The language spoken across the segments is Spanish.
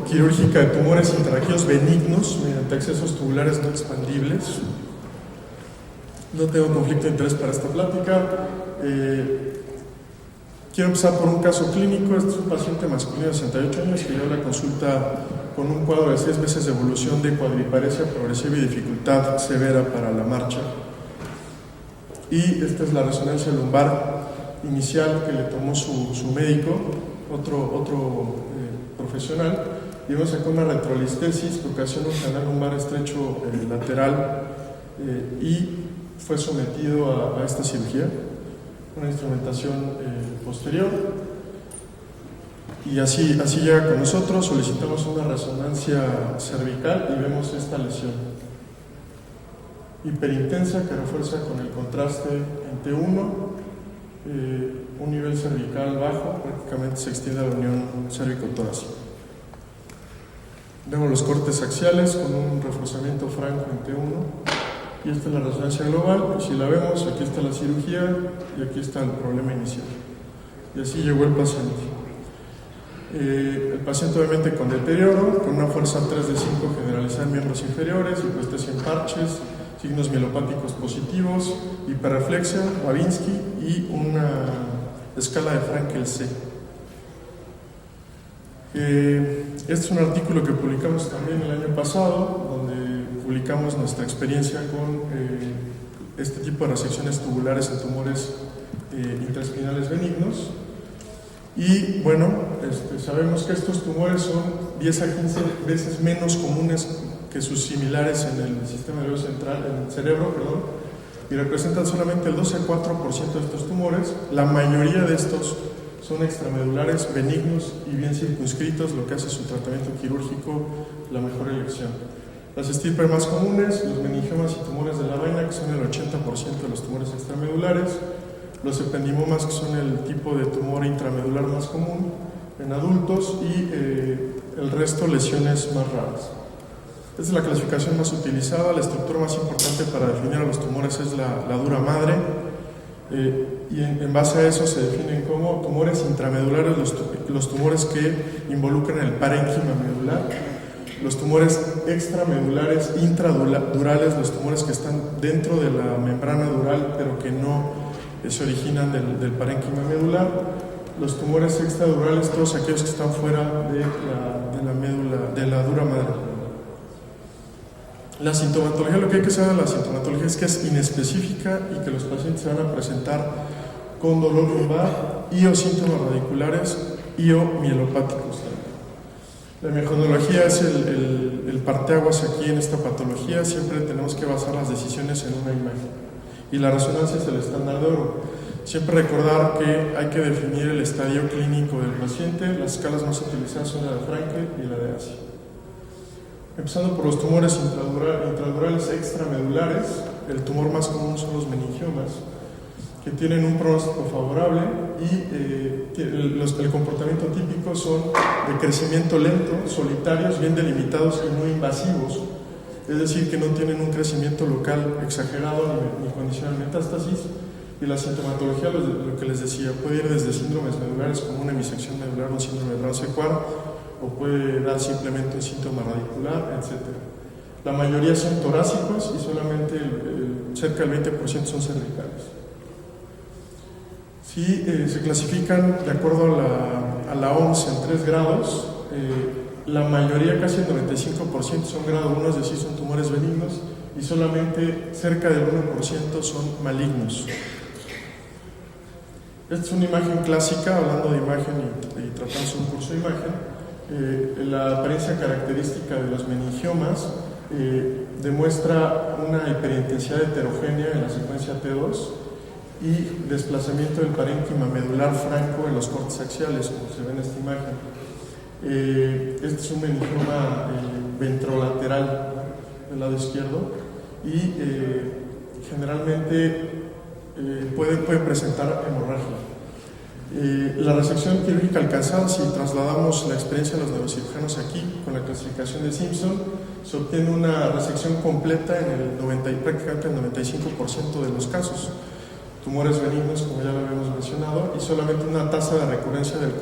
quirúrgica de tumores intraqueos benignos mediante accesos tubulares no expandibles. No tengo conflicto de interés para esta plática. Quiero empezar por un caso clínico. Este es un paciente masculino de 68 años que lleva la consulta con un cuadro de 6 meses de evolución de cuadriparesia progresiva y dificultad severa para la marcha. Y esta es la resonancia lumbar inicial que le tomó su médico, otro profesional, y vemos acá una retrolistesis que ocasiona un canal lumbar estrecho lateral y fue sometido a esta cirugía, una instrumentación posterior, y así llega con nosotros. Solicitamos una resonancia cervical y vemos esta lesión hiperintensa que refuerza con el contraste en T1, un nivel cervical bajo, prácticamente se extiende a la unión cérvico-torácica. Vemos los cortes axiales con un reforzamiento franco en T1, y esta es la resonancia global. Y si la vemos, aquí está la cirugía y aquí está el problema inicial. Y así llegó el paciente. El paciente obviamente con deterioro, con una fuerza 3 de 5 generalizada en miembros inferiores, hipoestesia en parches, signos mielopáticos positivos, hiperreflexia, Babinski y una escala de Frankel C. Este es un artículo que publicamos también el año pasado, donde publicamos nuestra experiencia con este tipo de resecciones tubulares en tumores intraespinales benignos. Y bueno, sabemos que estos tumores son 10 a 15 veces menos comunes que sus similares en el sistema nervioso central, en el cerebro, y representan solamente el 12 a 4% de estos tumores. La mayoría de estos son extramedulares, benignos y bien circunscritos, lo que hace su tratamiento quirúrgico la mejor elección. Las estirpes más comunes, los meningiomas y tumores de la vaina, que son el 80% de los tumores extramedulares, los ependimomas, que son el tipo de tumor intramedular más común en adultos, y el resto lesiones más raras. Esta es la clasificación más utilizada. La estructura más importante para definir a los tumores es la dura madre, y en base a eso se definen como tumores intramedulares los tumores que involucran el parénquima medular, los tumores extramedulares intradurales, los tumores que están dentro de la membrana dural pero que no se originan del parénquima medular, los tumores extradurales, todos aquellos que están fuera de la médula, de la dura madre. La sintomatología, lo que hay que saber de la sintomatología es que es inespecífica y que los pacientes se van a presentar con dolor lumbar y o síntomas radiculares y o mielopáticos. La mejonología es el parteaguas aquí en esta patología. Siempre tenemos que basar las decisiones en una imagen, y la resonancia es el estándar de oro. Siempre recordar que hay que definir el estadio clínico del paciente. Las escalas más utilizadas son la de Frankel y la de Asia. Empezando por los tumores intradurales extramedulares, el tumor más común son los meningiomas, que tienen un pronóstico favorable, y el comportamiento típico son de crecimiento lento, solitarios, bien delimitados y no invasivos, es decir, que no tienen un crecimiento local exagerado ni condición de metástasis. Y la sintomatología, lo que les decía, puede ir desde síndromes medulares como una hemisección medular, un síndrome de Brown-Séquard, o puede dar simplemente un síntoma radicular, etc. La mayoría son torácicos y solamente cerca del 20% son cervicales. Sí, se clasifican de acuerdo a la OMS en 3 grados. La mayoría, casi el 95%, son grado 1, es decir, son tumores benignos, y solamente cerca del 1% son malignos. Esta es una imagen clásica, hablando de imagen y tratándose un curso de imagen. La apariencia característica de los meningiomas demuestra una hiperintensidad heterogénea en la secuencia T2 y desplazamiento del parénquima medular franco en los cortes axiales, como se ve en esta imagen. Este es un meningioma ventrolateral del lado izquierdo, y generalmente puede presentar hemorragia. La resección quirúrgica alcanzada, si trasladamos la experiencia de los neurocirujanos aquí con la clasificación de Simpson, se obtiene una resección completa en prácticamente el 95% de los casos. Tumores benignos, como ya lo habíamos mencionado, y solamente una tasa de recurrencia del 4%.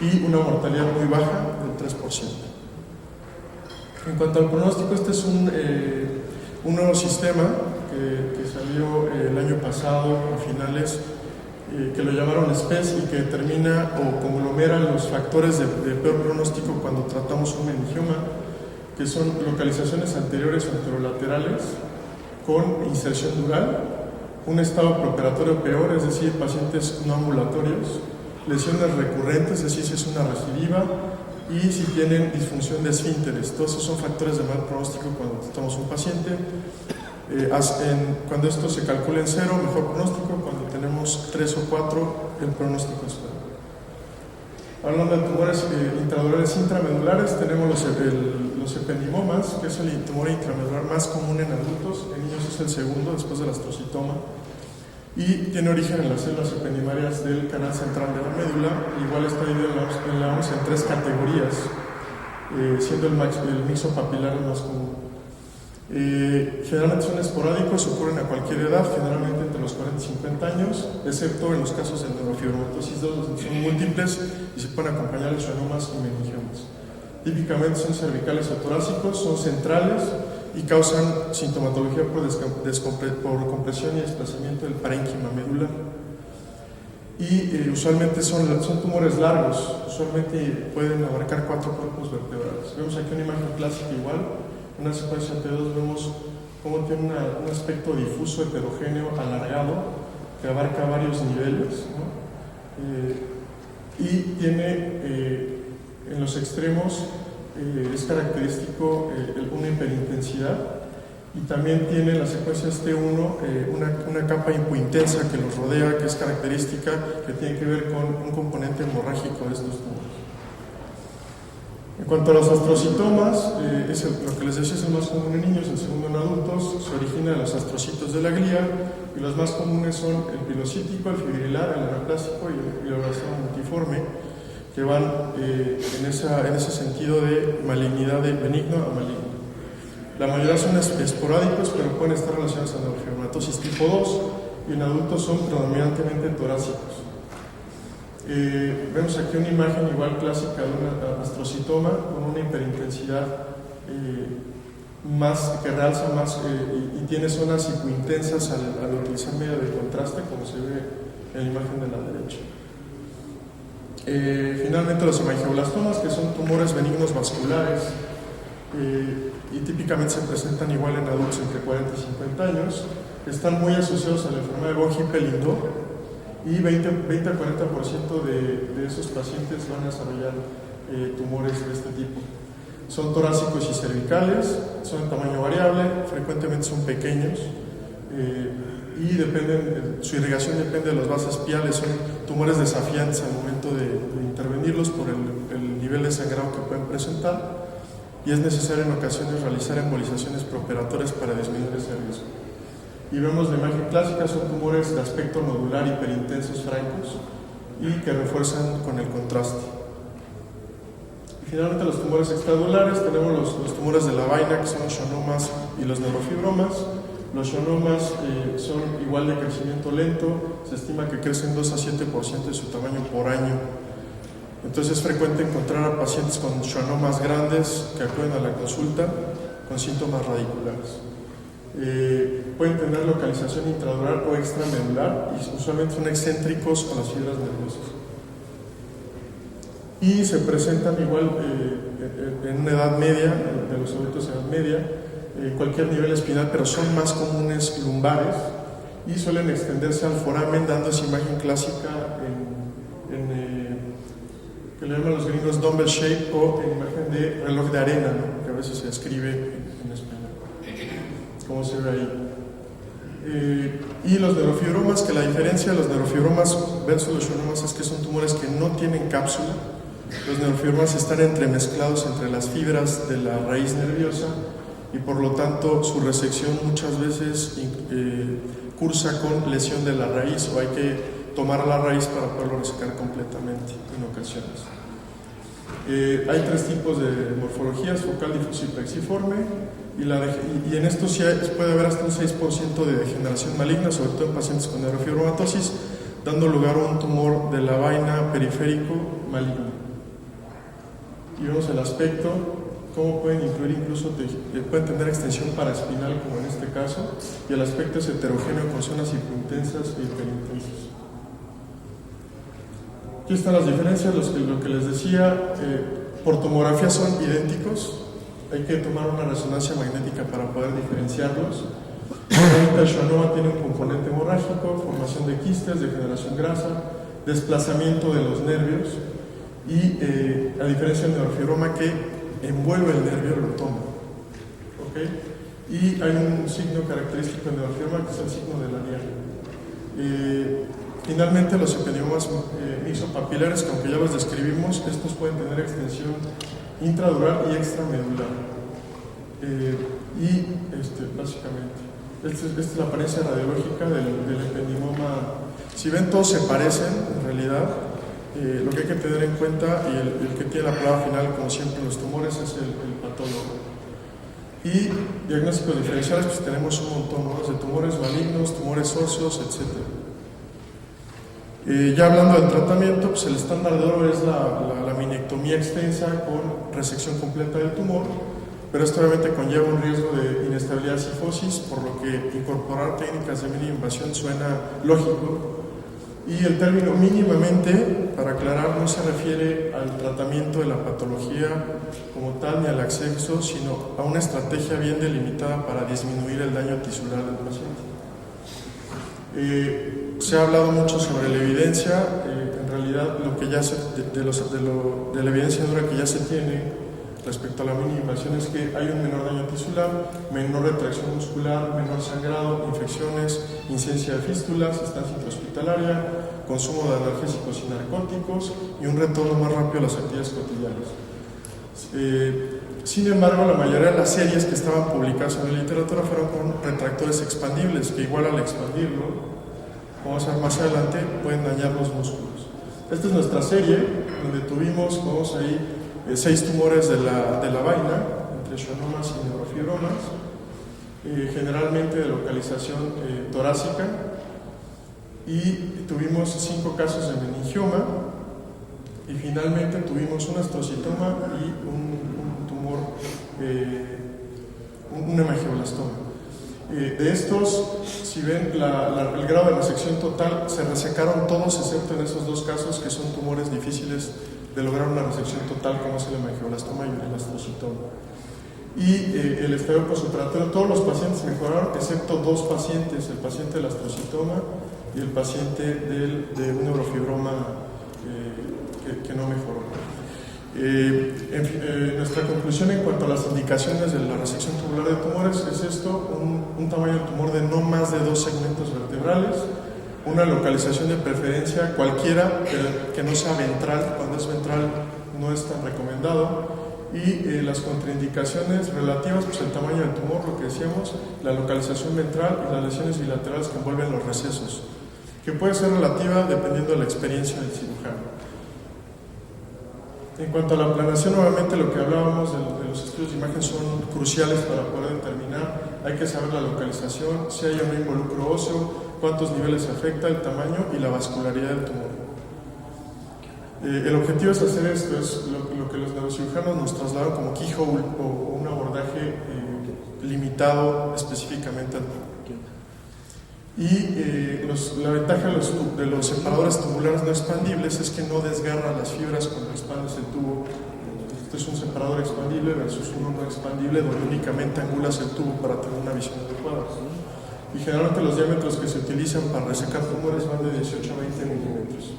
Y una mortalidad muy baja, del En cuanto al pronóstico, este es un nuevo sistema que salió el año pasado, a finales, que lo llamaron SPES y que determina o conglomera los factores de peor pronóstico cuando tratamos un meningioma, que son localizaciones anteriores o anterolaterales con inserción dural, un estado preoperatorio peor, es decir, pacientes no ambulatorios, lesiones recurrentes, es decir, si es una recidiva, y si tienen disfunción de esfínteres. Todos esos son factores de mal pronóstico cuando tratamos un paciente. Cuando esto se calcula en 0, mejor pronóstico; cuando tenemos 3 o 4, el pronóstico es bueno. Hablando de tumores intradurales intramedulares, tenemos los ependimomas, que es el tumor intramedular más común en adultos. En niños es el segundo, después del astrocitoma, y tiene origen en las células ependimarias del canal central de la médula. Igual está dividido en la OMS en 3 categorías, siendo el mixopapilar el más común. Generalmente son esporádicos, ocurren a cualquier edad, generalmente entre los 40 y 50 años, excepto en los casos de neurofibromatosis 2, donde son múltiples y se pueden acompañar de schwannomas y meningiomas. Típicamente son cervicales o torácicos, son centrales y causan sintomatología por compresión y desplazamiento del parénquima medular. Y usualmente son tumores largos, usualmente pueden abarcar 4 cuerpos vertebrales. Vemos aquí una imagen clásica igual. En una secuencia T2 vemos cómo tiene un aspecto difuso, heterogéneo, alargado, que abarca varios niveles, ¿no? Y tiene en los extremos, es característico una hiperintensidad, y también tiene en las secuencias T1 una capa hipointensa que los rodea, que es característica, que tiene que ver con un componente hemorrágico de estos tumores. En cuanto a los astrocitomas, lo que les decía es el más común en niños, el segundo en adultos. Se origina de los astrocitos de la glía, y los más comunes son el pilocítico, el fibrilar, el anaplásico y el glioblastoma multiforme, que van en ese sentido de malignidad de benigno a maligno. La mayoría son esporádicos, pero pueden estar relacionados a neurofibromatosis tipo 2, y en adultos son predominantemente torácicos. Vemos aquí una imagen igual clásica de un astrocitoma con una hiperintensidad que realza más y tiene zonas hipointensas al utilizar medio de contraste, como se ve en la imagen de la derecha. Finalmente, los hemangioblastomas, que son tumores benignos vasculares, y típicamente se presentan igual en adultos entre 40 y 50 años, están muy asociados a la enfermedad de von Hippel-Lindau, y 20 a 40% de esos pacientes van a desarrollar tumores de este tipo. Son torácicos y cervicales, son de tamaño variable, frecuentemente son pequeños, y su irrigación depende de las bases piales. Son tumores desafiantes al momento de intervenirlos por el nivel de sangrado que pueden presentar, y es necesario en ocasiones realizar embolizaciones preoperatorias para disminuir ese riesgo. Y vemos la imagen clásica, son tumores de aspecto nodular hiperintensos francos y que refuerzan con el contraste. Y finalmente, los tumores extradurales, tenemos los tumores de la vaina, que son los schwannomas y los neurofibromas. Los schwannomas son igual de crecimiento lento, se estima que crecen 2 a 7% de su tamaño por año. Entonces es frecuente encontrar a pacientes con schwannomas grandes que acuden a la consulta con síntomas radiculares. Pueden tener localización intradural o extramedular, y usualmente son excéntricos a las fibras nerviosas. Y se presentan igual en una edad media, de los adultos en edad media, cualquier nivel espinal, pero son más comunes lumbares y suelen extenderse al foramen, dando esa imagen clásica que le llaman los gringos dumbbell shape, o en imagen de reloj de arena, ¿no? Que a veces se escribe en español, como se ve ahí. Y los neurofibromas, que la diferencia de los neurofibromas versus los schwannomas es que son tumores que no tienen cápsula. Los neurofibromas están entremezclados entre las fibras de la raíz nerviosa, y por lo tanto su resección muchas veces cursa con lesión de la raíz, o hay que tomar la raíz para poderlo resecar completamente en ocasiones. Hay 3 tipos de morfologías: focal, difuso y plexiforme, y en estos sí puede haber hasta un 6% de degeneración maligna, sobre todo en pacientes con neurofibromatosis, dando lugar a un tumor de la vaina periférico maligno. y vemos el aspecto, cómo pueden incluir incluso, pueden tener extensión paraespinal como en este caso, y el aspecto es heterogéneo con zonas hipointensas e hiperintensas. Aquí están las diferencias, lo que les decía, por tomografía son idénticos, hay que tomar una resonancia magnética para poder diferenciarlos. El schwannoma tiene un componente hemorrágico, formación de quistes, degeneración grasa, desplazamiento de los nervios y a diferencia del neurofibroma que envuelve el nervio, lo toma. ¿Okay? Y hay un signo característico del neurofibroma que es el signo de la diana. Finalmente, los ependiomas mixopapilares, que aunque ya los describimos, estos pueden tener extensión intradural y extramedular. Básicamente, esta es la apariencia radiológica del ependioma. Si ven, todos se parecen, en realidad. Lo que hay que tener en cuenta, y el que tiene la palabra final, como siempre en los tumores, es el patólogo. Y diagnósticos diferenciales, pues tenemos un montón, ¿no? De tumores malignos, tumores óseos, etc. Ya hablando del tratamiento, pues el estándar de oro es la laminectomía extensa con resección completa del tumor, pero esto obviamente conlleva un riesgo de inestabilidad cifosis, por lo que incorporar técnicas de mínima invasión suena lógico. Y el término mínimamente, para aclarar, no se refiere al tratamiento de la patología como tal ni al acceso, sino a una estrategia bien delimitada para disminuir el daño tisular del paciente. Se ha hablado mucho sobre la evidencia, en realidad lo que ya de la evidencia dura que ya se tiene respecto a la mínima invasión es que hay un menor daño tisular, menor retracción muscular, menor sangrado, infecciones, incidencia de fístulas, estancia intrahospitalaria, consumo de analgésicos y narcóticos y un retorno más rápido a las actividades cotidianas. Sin embargo, la mayoría de las series que estaban publicadas en la literatura fueron con retractores expandibles, que igual al expandirlo, vamos a ver más adelante, pueden dañar los músculos. Esta es nuestra serie, donde tuvimos, vamos ahí, 6 tumores de la vaina, entre schwannomas y neurofibromas, generalmente de localización torácica, y tuvimos 5 casos de meningioma, y finalmente tuvimos un astrocitoma y un tumor, un hemangioblastoma. De estos, si ven el grado de resección total, se resecaron todos excepto en esos 2 casos que son tumores difíciles de lograr una resección total, como es el hemangioblastoma y el astrocitoma. Y el estadio postoperatorio, todos los pacientes mejoraron excepto 2 pacientes, el paciente del astrocitoma y el paciente de un neurofibroma que no mejoró. Nuestra conclusión en cuanto a las indicaciones de la resección tubular de tumores es esto: un tamaño del tumor de no más de 2 segmentos vertebrales, una localización de preferencia cualquiera, pero que no sea ventral. Cuando es ventral no es tan recomendado, y las contraindicaciones relativas, pues el tamaño del tumor, lo que decíamos, la localización ventral y las lesiones bilaterales que envuelven los recesos, que puede ser relativa dependiendo de la experiencia del cirujano. En cuanto a la planación, nuevamente lo que hablábamos de los estudios de imagen son cruciales para poder determinar. Hay que saber la localización, si hay o no involucro óseo, cuántos niveles afecta, el tamaño y la vascularidad del tumor. El objetivo es hacer esto, es lo que los neurocirujanos nos trasladan como keyhole o un abordaje limitado específicamente al tumor. Y la ventaja de los separadores tubulares no expandibles es que no desgarra las fibras cuando expandes el tubo. Este es un separador expandible versus uno no expandible, donde únicamente angulas el tubo para tener una visión adecuada. Y generalmente los diámetros que se utilizan para resecar tumores van de 18 a 20 milímetros.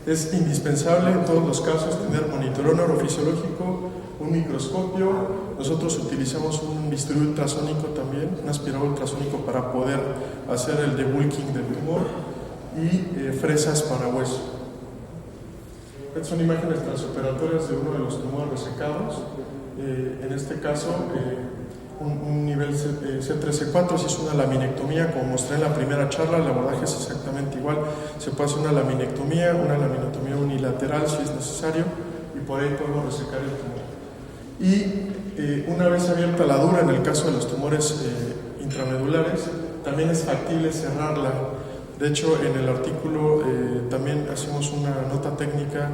Es indispensable en todos los casos tener monitoreo neurofisiológico, un microscopio. Nosotros utilizamos un bisturí ultrasónico también, un aspirador ultrasónico para poder hacer el debulking del tumor, y fresas para hueso. Estas son imágenes transoperatorias de uno de los tumores resecados. En este caso, un nivel C3-C4, si es una laminectomía, como mostré en la primera charla, el abordaje es exactamente igual. Se puede hacer una laminectomía unilateral si es necesario, y por ahí podemos resecar el tumor. Y una vez abierta la dura, en el caso de los tumores intramedulares, también es factible cerrarla. De hecho, en el artículo también hacemos una nota técnica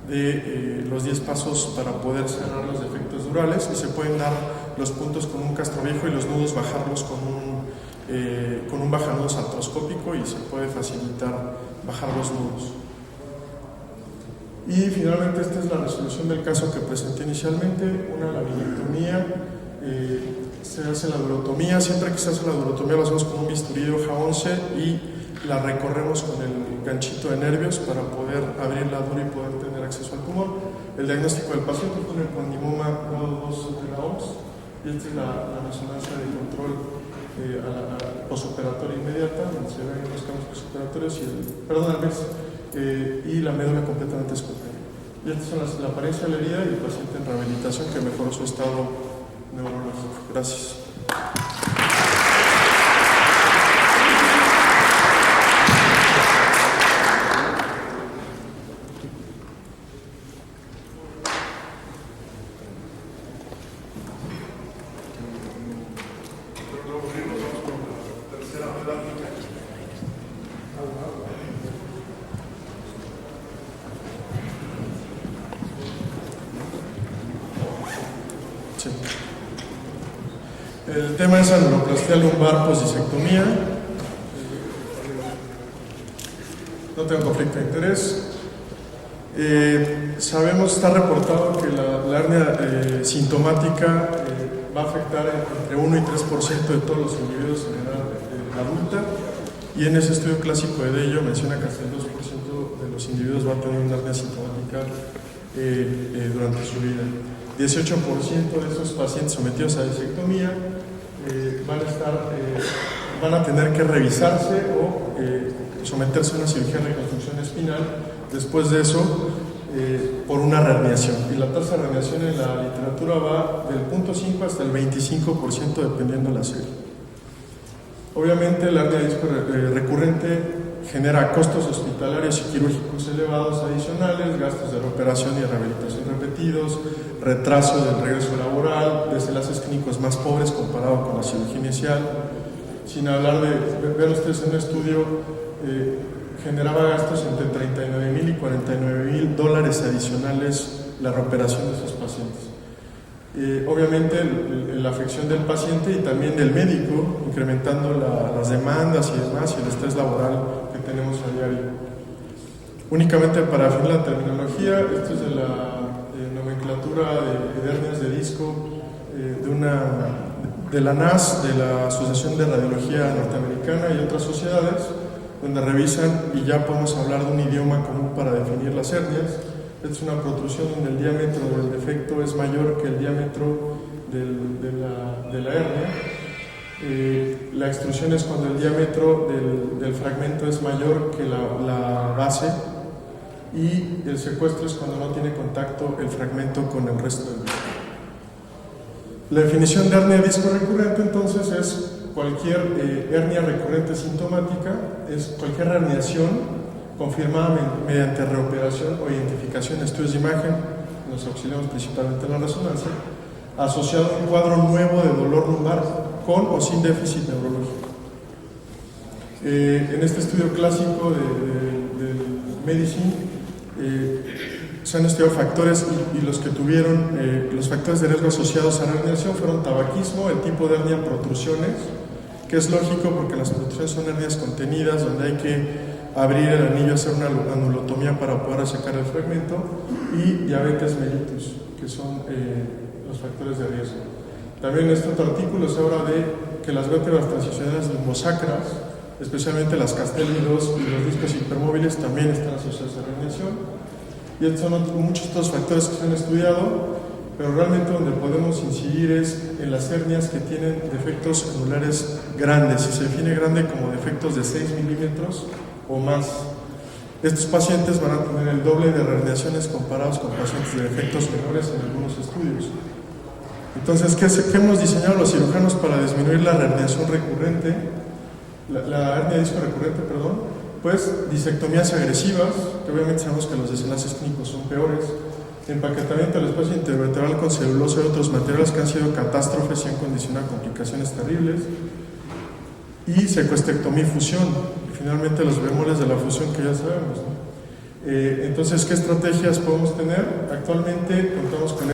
de los 10 pasos para poder cerrar los defectos durales, y se pueden dar los puntos con un castro viejo y los nudos bajarlos con un bajanudos artroscópico, y se puede facilitar bajar los nudos. Y finalmente esta es la resolución del caso que presenté inicialmente, una laminectomía. Se hace la durotomía. Siempre que se hace la durotomía lo hacemos con un bisturí de hoja 11 y la recorremos con el ganchito de nervios para poder abrir la dura y poder tener acceso al tumor. El diagnóstico del paciente fue un ependimoma grado 2 de la OMS, y esta es la resonancia de control a la posoperatoria inmediata, donde se ven los campos posoperatorios y la médula completamente esculpida. Y esta es la apariencia de la herida y el paciente en rehabilitación que mejoró su estado neurológico. Gracias. Sí. El tema es aneuroplastia lumbar posdisectomía. No tengo conflicto de interés. Sabemos, está reportado que la hernia sintomática va a afectar entre 1 y 3% de todos los individuos en edad adulta, y en ese estudio clásico de Dello menciona que hasta el 2% de los individuos va a tener una hernia sintomática durante su vida. 18% de esos pacientes sometidos a disectomía van a tener que revisarse o someterse a una cirugía de reconstrucción espinal después de eso por una reherniación. Y la tasa de reherniación en la literatura va del 0.5 hasta el 25% dependiendo de la serie. Obviamente la hernia de disco recurrente genera costos hospitalarios y quirúrgicos elevados adicionales, gastos de reoperación y de rehabilitación repetidos, retraso del regreso laboral, desenlaces clínicos más pobres comparado con la cirugía inicial. Sin hablar de, vean ustedes en un estudio, generaba gastos entre $39,000 y $49,000 adicionales la reoperación de esos pacientes. Obviamente la afección del paciente y también del médico, incrementando las demandas y demás, y el estrés laboral que tenemos a diario. Únicamente para afinar la terminología, esto es de la nomenclatura de hernias de disco de la NAS, de la Asociación de Radiología Norteamericana, y otras sociedades, donde revisan y ya podemos hablar de un idioma común para definir las hernias. Esta es una protrusión donde el diámetro del defecto es mayor que el diámetro de la hernia. La extrusión es cuando el diámetro del fragmento es mayor que la base, y el secuestro es cuando no tiene contacto el fragmento con el resto del disco. La definición de hernia de disco recurrente entonces es cualquier hernia recurrente sintomática, es cualquier herniación confirmada mediante reoperación o identificación en estudios de imagen, nos auxiliamos principalmente en la resonancia, asociado a un cuadro nuevo de dolor lumbar con o sin déficit neurológico. En este estudio clásico del Medicine se han estudiado factores, y los que tuvieron los factores de riesgo asociados a la herniación fueron tabaquismo, el tipo de hernia, protrusiones, que es lógico porque las protrusiones son hernias contenidas donde hay que abrir el anillo, hacer una anulotomía para poder sacar el fragmento, y diabetes mellitus, que son los factores de riesgo. También en este otro artículo se habla de que las vértebras transicionales lumbosacras, especialmente las castélidos y los discos hipermóviles, también están asociados a la herniación. Y estos son muchos otros factores que se han estudiado, pero realmente donde podemos incidir es en las hernias que tienen defectos anulares grandes, y se define grande como defectos de 6 milímetros o más. Estos pacientes van a tener el doble de reherniaciones comparados con pacientes de defectos menores en algunos estudios. Entonces, ¿qué hemos diseñado los cirujanos para disminuir la reherniación recurrente? La hernia de disco recurrente, perdón. Pues disectomías agresivas, que obviamente sabemos que los desenlaces clínicos son peores, empaquetamiento del espacio intervertebral con celulosa y otros materiales que han sido catástrofes y han condicionado complicaciones terribles, y secuestectomía y fusión, y finalmente los bemoles de la fusión que ya sabemos, ¿no? Entonces, ¿qué estrategias podemos tener? Actualmente contamos con